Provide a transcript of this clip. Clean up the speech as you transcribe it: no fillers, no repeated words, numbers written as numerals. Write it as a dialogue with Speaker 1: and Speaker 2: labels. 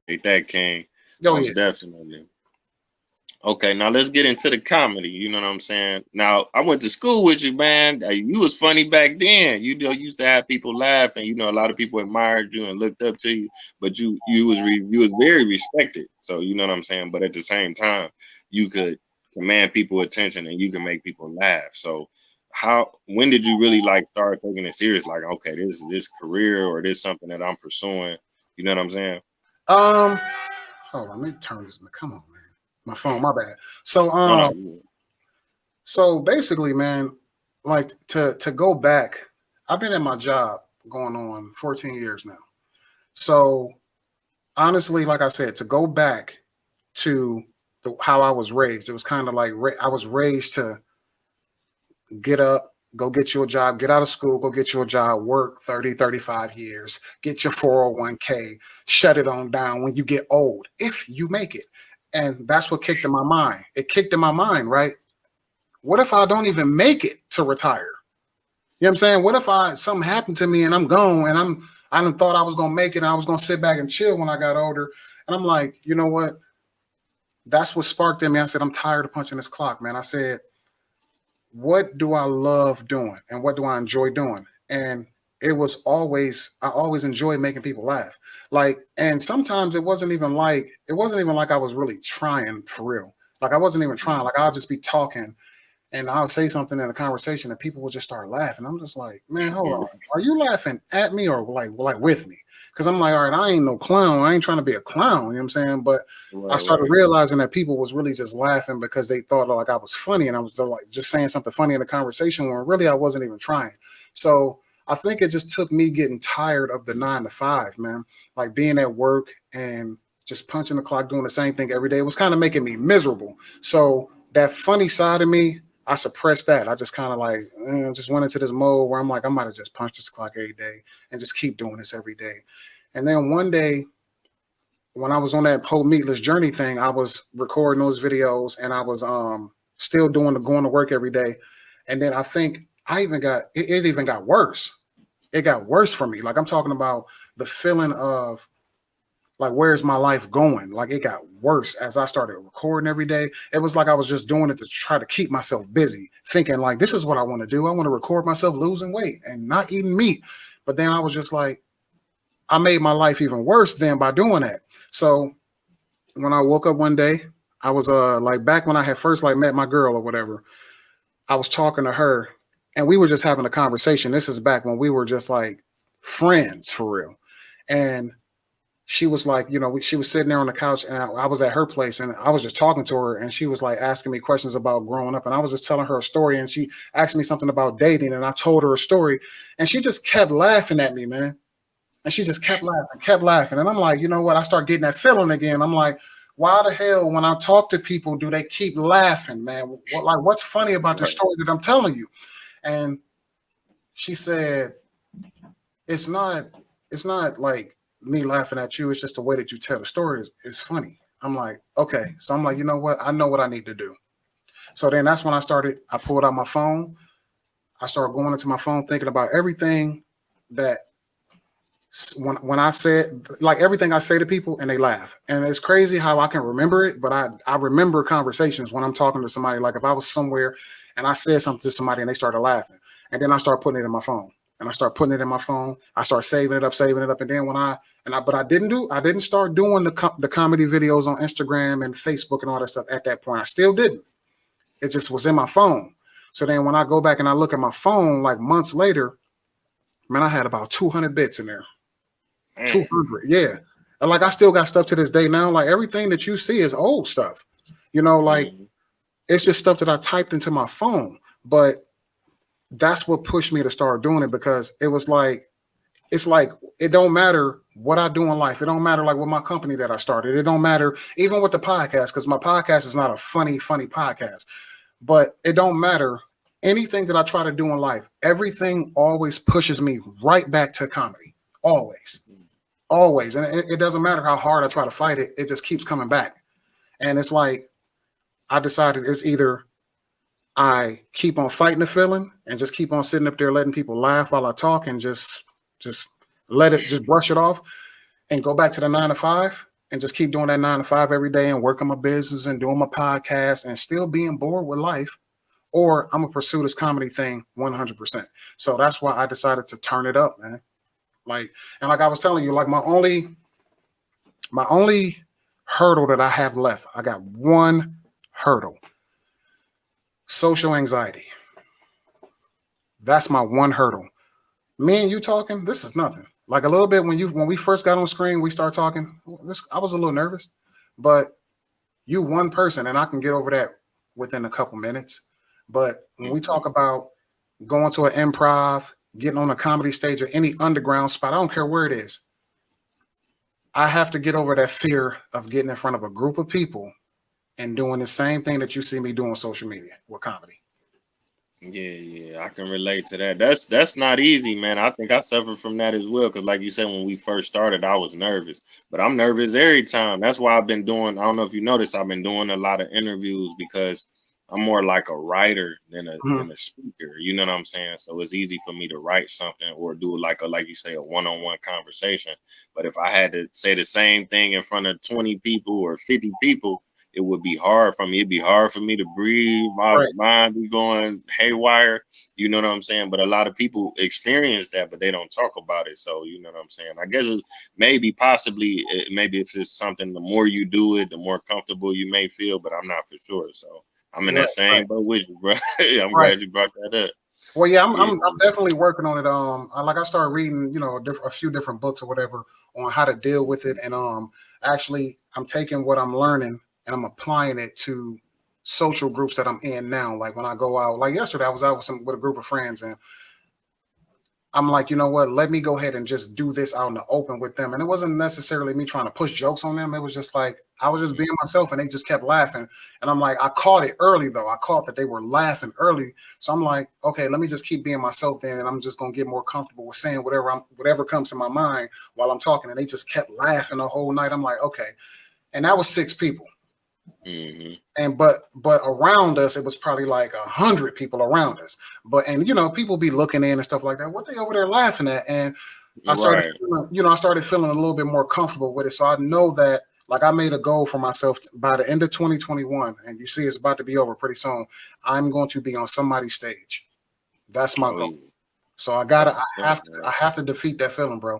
Speaker 1: that, King.
Speaker 2: Oh yeah.
Speaker 1: Most definitely. Okay, now let's get into the comedy. You know what I'm saying? Now, I went to school with you, man. You was funny back then. You know, used to have people laugh, and you know, a lot of people admired you and looked up to you. But you was very respected. So you know what I'm saying. But at the same time, you could command people attention and you can make people laugh. So how when did you really like start taking it serious? Like, okay, this career or this something that I'm pursuing. You know what I'm saying?
Speaker 2: Um, hold on, let me turn this. Come on, man. My phone, my bad. So
Speaker 1: No, no.
Speaker 2: so basically, man, like to go back, I've been in my job going on 14 years now. So honestly, like I said, to go back to how I was raised, it was kind of like I was raised to get up, go get you a job, get out of school, go get you a job, work 30, 35 years, get your 401k, shut it on down when you get old, if you make it. And that's what kicked in my mind. It kicked in my mind, right? What if I don't even make it to retire? You know what I'm saying? What if something happened to me and I'm gone and I done thought I was gonna make it and I was gonna sit back and chill when I got older. And I'm like, you know what? That's what sparked in me. I said, I'm tired of punching this clock, man. I said, what do I love doing and what do I enjoy doing? And I always enjoy making people laugh. Like, and sometimes it wasn't even like I was really trying for real. Like I wasn't even trying. Like I'll just be talking and I'll say something in a conversation and people will just start laughing. I'm just like, man, hold on. Are you laughing at me or like with me? Because I'm like, all right, I ain't no clown. I ain't trying to be a clown. You know what I'm saying? But I
Speaker 1: Right,
Speaker 2: started
Speaker 1: right.
Speaker 2: realizing that people was really just laughing because they thought like I was funny and I was like just saying something funny in the conversation when really I wasn't even trying. So I think it just took me getting tired of the 9 to 5, man. Like being at work and just punching the clock, doing the same thing every day. It was kind of making me miserable. So that funny side of me, I suppressed that. I just kind of like just went into this mode where I'm like, I might have just punched this clock every day and just keep doing this every day. And then one day when I was on that whole meatless journey thing, I was recording those videos and I was still doing the going to work every day. And then I think I even got it even got worse. It got worse for me. Like I'm talking about the feeling of like where's my life going? Like it got worse as I started recording every day. It was like I was just doing it to try to keep myself busy, thinking like this is what I want to do. I want to record myself losing weight and not eating meat. But then I was just like, I made my life even worse then by doing that. So when I woke up one day, I was like back when I had first like met my girl or whatever, I was talking to her and we were just having a conversation. This is back when we were just like friends for real. And she was like, you know, she was sitting there on the couch and I was at her place and I was just talking to her and she was like asking me questions about growing up and I was just telling her a story and she asked me something about dating and I told her a story and she just kept laughing at me, man. And she just kept laughing. And I'm like, you know what? I start getting that feeling again. I'm like, why the hell when I talk to people do they keep laughing, man? What's funny about the
Speaker 1: Right.
Speaker 2: story that I'm telling you? And she said, it's not it's not like me laughing at you. It's just the way that you tell the story is funny. I'm like, okay. So I'm like, you know what? I know what I need to do. So then that's when I pulled out my phone. I started going into my phone thinking about everything that when I said like everything I say to people and they laugh. And it's crazy how I can remember it, but I remember conversations when I'm talking to somebody. Like if I was somewhere and I said something to somebody and they started laughing, and then I start putting it in my phone. And I start putting it in my phone. I start saving it up. And then but I didn't start doing the comedy videos on Instagram and Facebook and all that stuff at that point. I still didn't. It just was in my phone. So then when I go back and I look at my phone like months later, man, I had about 200 bits in there.
Speaker 1: Man.
Speaker 2: 200, yeah. And like I still got stuff to this day now. Like everything that you see is old stuff. You know, like
Speaker 1: Mhm.
Speaker 2: it's just stuff that I typed into my phone. But that's what pushed me to start doing it because it's like it don't matter what I do in life. It don't matter like with my company that I started. It don't matter even with the podcast because my podcast is not a funny podcast. But it don't matter anything that I try to do in life. Everything always pushes me right back to comedy. Always, always, and it doesn't matter how hard I try to fight it. It just keeps coming back. And it's like I decided it's either I keep on fighting the feeling and just keep on sitting up there letting people laugh while I talk and just let it just brush it off and go back to the 9 to 5, and just keep doing that 9 to 5 every day and working my business and doing my podcast and still being bored with life, or I'm gonna pursue this comedy thing 100%. So that's why I decided to turn it up, man. Like, and like I was telling you, like my only hurdle that I have left, I got one hurdle: social anxiety. That's my one hurdle. Me and you talking, this is nothing. Like a little bit when we first got on screen, we start talking. I was a little nervous, but you one person, and I can get over that within a couple minutes. But when we talk about going to an improv, getting on a comedy stage or any underground spot, I don't care where it is. I have to get over that fear of getting in front of a group of people and doing the same thing that you see me do on social media with comedy.
Speaker 1: Yeah, I can relate to that. That's not easy, man. I think I suffered from that as well. Cause like you said, when we first started, I was nervous. But I'm nervous every time. That's why I've been doing, I don't know if you noticed, I've been doing a lot of interviews because I'm more like a writer than a
Speaker 2: Mhm.
Speaker 1: than a speaker. You know what I'm saying? So it's easy for me to write something or do like like you say, a one-on-one conversation. But if I had to say the same thing in front of 20 people or 50 people, it would be hard for me. It'd be hard for me to breathe. My
Speaker 2: Right.
Speaker 1: mind be going haywire. You know what I'm saying? But a lot of people experience that, but they don't talk about it. So you know what I'm saying? I guess it's maybe possibly maybe if it's something, the more you do it, the more comfortable you may feel. But I'm not for sure. So I'm in
Speaker 2: Right.
Speaker 1: that
Speaker 2: Right.
Speaker 1: same boat with you, bro. I'm
Speaker 2: Right.
Speaker 1: glad you brought that up.
Speaker 2: Well, yeah,
Speaker 1: Yeah.
Speaker 2: I'm definitely working on it. I started reading, a few different books or whatever on how to deal with it, and actually, I'm taking what I'm learning and I'm applying it to social groups that I'm in now. Like when I go out, like yesterday, I was out with a group of friends, and I'm like, you know what? Let me go ahead and just do this out in the open with them. And it wasn't necessarily me trying to push jokes on them. It was just like I was just being myself, and they just kept laughing. And I'm like, I caught it early though. I caught that they were laughing early. So I'm like, okay, let me just keep being myself then, and I'm just gonna get more comfortable with saying whatever comes to my mind while I'm talking. And they just kept laughing the whole night. I'm like, okay. And that was 6 people.
Speaker 1: Hmm.
Speaker 2: And but around us, it was probably like 100 people around us. And people be looking in and stuff like that. What they over there laughing at? And
Speaker 1: Right.
Speaker 2: I started feeling a little bit more comfortable with it. So I know that, like, I made a goal for myself by the end of 2021, and you see it's about to be over pretty soon. I'm going to be on somebody's stage. That's my
Speaker 1: Oh
Speaker 2: goal.
Speaker 1: yeah.
Speaker 2: So
Speaker 1: That's what's
Speaker 2: I
Speaker 1: up,
Speaker 2: have to
Speaker 1: man.
Speaker 2: I have to defeat that feeling, bro.